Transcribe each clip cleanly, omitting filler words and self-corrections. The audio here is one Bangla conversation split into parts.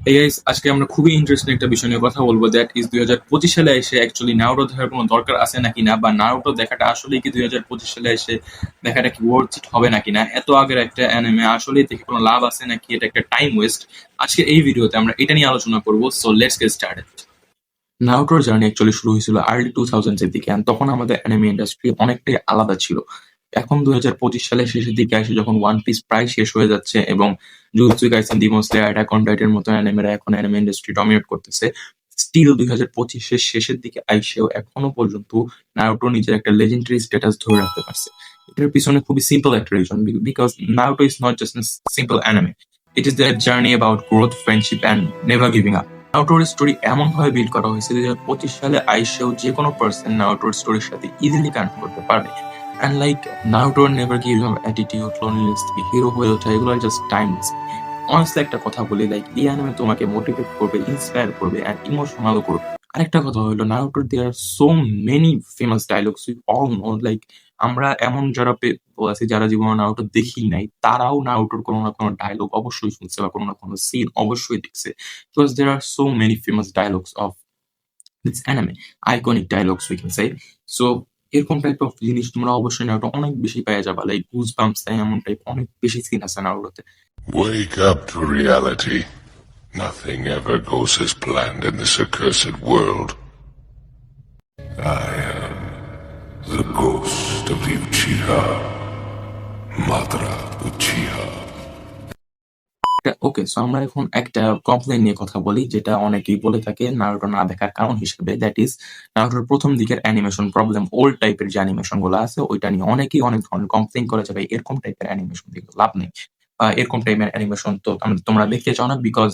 এই গাইস, আজকে আমরা খুবই ইন্টারেস্টিং একটা বিষয় নিয়ে কথা বলবো, দ্যাট ইজ 2025 সালে এসে অ্যাকচুয়ালি নারুটো দেখার কোনো দরকার আছে নাকি না, বা নারুটো দেখাটা আসলে কি 2025 সালে এসে দেখাটা কি ওয়ার্থ ইট হবে নাকি না। এত আগের একটা অ্যানিমে আসলে দেখে কোনো লাভ আছে নাকি, এটা একটা টাইম ওয়েস্ট। আজকে এই ভিডিওতে আমরা এটা নিয়ে আলোচনা করবো, সো লেটস গেট স্টার্টেড। নারুটোর জার্নি অ্যাকচুয়ালি শুরু হয়েছিল আর্লি 2000s এর দিকে, and তখন আমাদের অ্যানিমে ইন্ডাস্ট্রি অনেকটাই আলাদা ছিল। এখন 2025 সালের শেষের দিকে এসে যখন ওয়ান পিস প্রায় শেষ হয়ে যাচ্ছে এবং Jujutsu Kaisen, Demon Slayer, attack on টাইটানের মতো অ্যানিমেরা এখন অ্যানিমে ইন্ডাস্ট্রি ডমিনেট করতেছে, স্টিল 2025-এর শেষের দিকে আইসেও এখনো পর্যন্ত নারুটো নিজের একটা লেজেন্ডারি স্ট্যাটাস ধরে রাখতে পারছে। এটার পিছনে খুবই সিম্পল একটা reason, because Naruto is not just simple anime, it is that journey about growth, friendship and never giving up. নারুটোর স্টোরি এমন ভাবে বিল্ড করা হয়েছে যে 2025 সালে আইসেও যে কোনো পার্সন নারুটোর স্টোরির সাথে ইজিলি কানেক্ট করতে পারবে। অ্যান্ড লাইক নারুটোর never give up attitude, loneliness থেকে হিরো হয়ে ওঠা, এগুলো জাস্ট টাইমলেস। অনেস্টলি একটা কথা বলি, লাইক এই অ্যানিমে তোমাকে মোটিভেট করবে, ইন্সপায়ার করবে অ্যান্ড ইমোশনালও করবে। আরেকটা কথা হলো, নারুটোর there are so many famous dialogues we all know, like আমরা এমন যারা people আছি যারা জীবনে নারুটো দেখেই নাই, তারাও নারুটোর কোনো না কোনো ডায়লগ অবশ্যই শুনছে বা কোনো না কোনো সিন অবশ্যই দেখছে। Because there are so many famous dialogues of this anime, iconic dialogues we can say. So এরকম টাইপ অফ জিনিস তোমরা অবশ্যই নারুটো অনেক বেশি পেয়ে যাবা, লাইক গুজ বাম্পস তাই এমন টাইপ অনেক বেশি সিন আছে নারুটোতে। Wake up to reality. Nothing ever goes as planned in this accursed world. I am the ghost of the Uchiha. Madara Uchiha. Okay, so আমরা এখন একটা কমপ্লেন নিয়ে কথা বলি, যেটা অনেকেই বলে থাকে নারুটো না দেখার কারণ হিসেবে, দ্যাট ইজ নারুটোর প্রথম দিকের অ্যানিমেশন প্রবলেম। ওল্ড টাইপের যে অ্যানিমেশন গুলো আছে ওইটা নিয়ে অনেকেই অনেক ধরনের কমপ্লেন করে যে ভাই এরকম টাইপের অ্যানিমেশন দেখে লাভ নেই, এরকম টাইপের অ্যানিমেশন তো তোমরা দেখতে চাও না, বিকজ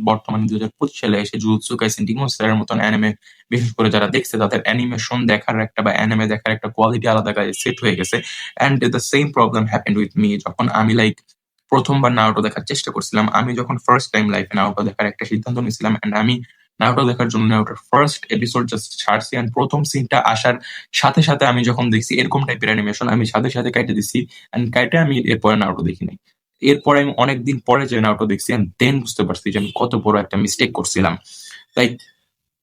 বর্তমানে 2025 সালে এসে জুজুৎসু কাইসেন, ডিমন স্লেয়ারের মতন অ্যানিমে বিশেষ করে যারা দেখছে তাদের অ্যানিমেশন দেখার একটা বা অ্যানিমে দেখার একটা কোয়ালিটি আলাদা কাজে সেট হয়ে গেছে। And the same problem happened with me যখন আমি লাইক প্রথমবার নারুটো দেখার চেষ্টা করছিলাম। আমি যখন ফার্স্ট টাইম লাইফে নারুটো দেখার একটা সিদ্ধান্ত নিয়েছিলাম, এন্ড আমি নারুটো দেখার জন্য নারুটোর ফার্স্ট এপিসোড জাস্ট ছাড়ছি, এন্ড প্রথম সিনটা আসার সাথে সাথে আমি যখন দেখছি এরকম টাইপের অ্যানিমেশন, আমি সাথে সাথে কাইটে দিছি, এন্ড কাইটে আমি এরপরে নারুটো দেখি নাই। এরপরে আমি অনেকদিন পরে যে নারুটো দেখছি, এন্ড দেন বুঝতে পারছি যে আমি কত বড় একটা মিস্টেক করছিলাম। লাইক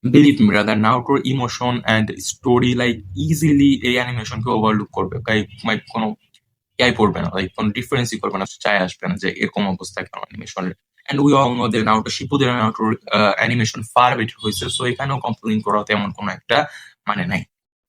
বিলিভ মি ব্রাদার, নারুটোর emotion and story like easily এই অ্যানিমেশনকে ওভারলুক করবে, লাইক কোনো ইয়াই পড়বে না, লাইক কোনো ডিফারেন্সই করবে না, চায় আসবে না যে এরকম অবস্থা কেন অ্যানিমেশনের। অ্যান্ড উই অল নো যে নারুটো শিপুদের নারুটোর অ্যানিমেশন ফার বেটার হয়েছে, সো এখানেও কমপ্লেন করা তেমন কোনো একটা মানে নাই।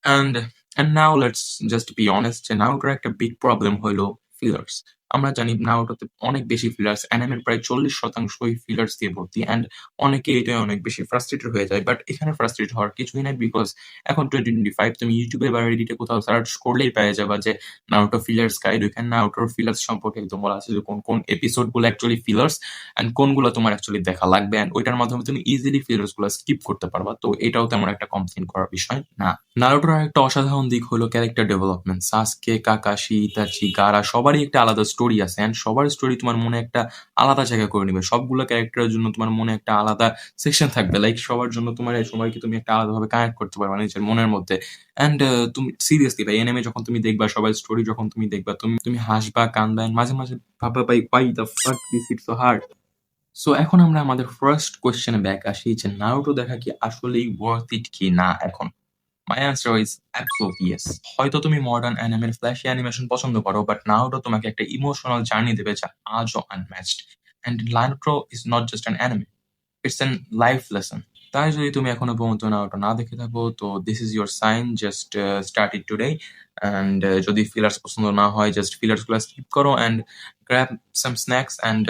And and now let's just be honest যে নারুটোর একটা বিগ প্রবলেম হলো ফিলার্স। আমরা জানি নারুটোতে অনেক বেশি ফিলার্স, অ্যানিমের প্রায় 40%ই ফিলার্স দিয়ে ভর্তি, অ্যান্ড অনেকে এটা অনেক বেশি ফ্রাস্ট্রেটেড হয়ে যায়। বাট এখানে ফ্রাস্ট্রেট হওয়ার কিছুই নাই, বিকজ এখন 2025 তুমি ইউটিউবে বা রেডিটে কোথাও সার্চ করলেই পেয়ে যাবা যে নারুটো ফিলার্স গাইড। ওইখানে নারুটোর ফিলার্স সম্পর্কে একদম বলা আছে যে কোন কোন এপিসোড গুলো অ্যাকচুয়ালি ফিলার্স অ্যান্ড কোনগুলো তোমার অ্যাকচুয়ালি দেখা লাগবে, অ্যান্ড ওইটার মাধ্যমে তুমি ইজিলি ফিলার্স গুলো স্কিপ করতে পারবা। তো এটাও তেমন একটা কমপ্লেন করার বিষয় না। নারুটোর একটা অসাধারণ দিক হলো ক্যারেক্টার ডেভেলপমেন্ট। সাসকে, কাকাশি, ইতাচি, গারা সবারই একটা আলাদা স্টোরি আছে, অ্যান্ড সবার স্টোরি তোমার মনে একটা আলাদা জায়গা করে নিবে। সবগুলো ক্যারেক্টারের জন্য তোমার মনে একটা আলাদা সেকশন থাকবে, লাইক সবার জন্য তোমার সবাইকে তুমি একটা আলাদাভাবে কানেক্ট করতে পারবে নিজের মনের মধ্যে। অ্যান্ড তুমি সিরিয়াসলি ভাই এনিমে যখন তুমি দেখবা, সবার স্টোরি যখন তুমি দেখবা, তুমি তুমি হাসবা, কান্দবা, and মাঝে মাঝে ভাববা ভাই why the fuck this hit so hard. So এখন আমরা আমাদের ফার্স্ট কোয়েশ্চেনে ব্যাক আসি যে নারুটো দেখা কি আসলেই ওয়ার্থ ইট কি না এখন। My answer is absolutely yes. হয়তো তুমি মডার্ন অ্যানিমের ফ্ল্যাশি অ্যানিমেশন পছন্দ করো, বাট নারুটো তোমাকে একটা ইমোশনাল জার্নি দেবে যা আজও unmatched. And Naruto is not just an anime, it's an life lesson. তাই যদি তুমি এখনো পর্যন্ত নারুটো না দেখে থাকো, তো this is your sign, just start it today. And যদি ফিলার্স পছন্দ না হয়, জাস্ট ফিলার্স গুলো স্কিপ করো and grab some snacks and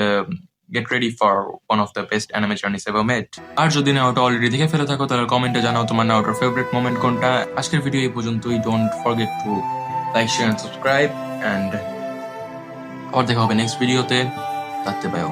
get ready for one of the best anime journeys ever made. আর যদি নারুটো অলরেডি দেখে ফেলে থাকো, তাহলে কমেন্টে জানাও তোমার নারুটোর ফেভারিট মোমেন্ট কোনটা। আজকের ভিডিও এই পর্যন্তই। Don't forget to like, share and subscribe, and আবার দেখা হবে নেক্সট ভিডিওতে। তাতে পাও।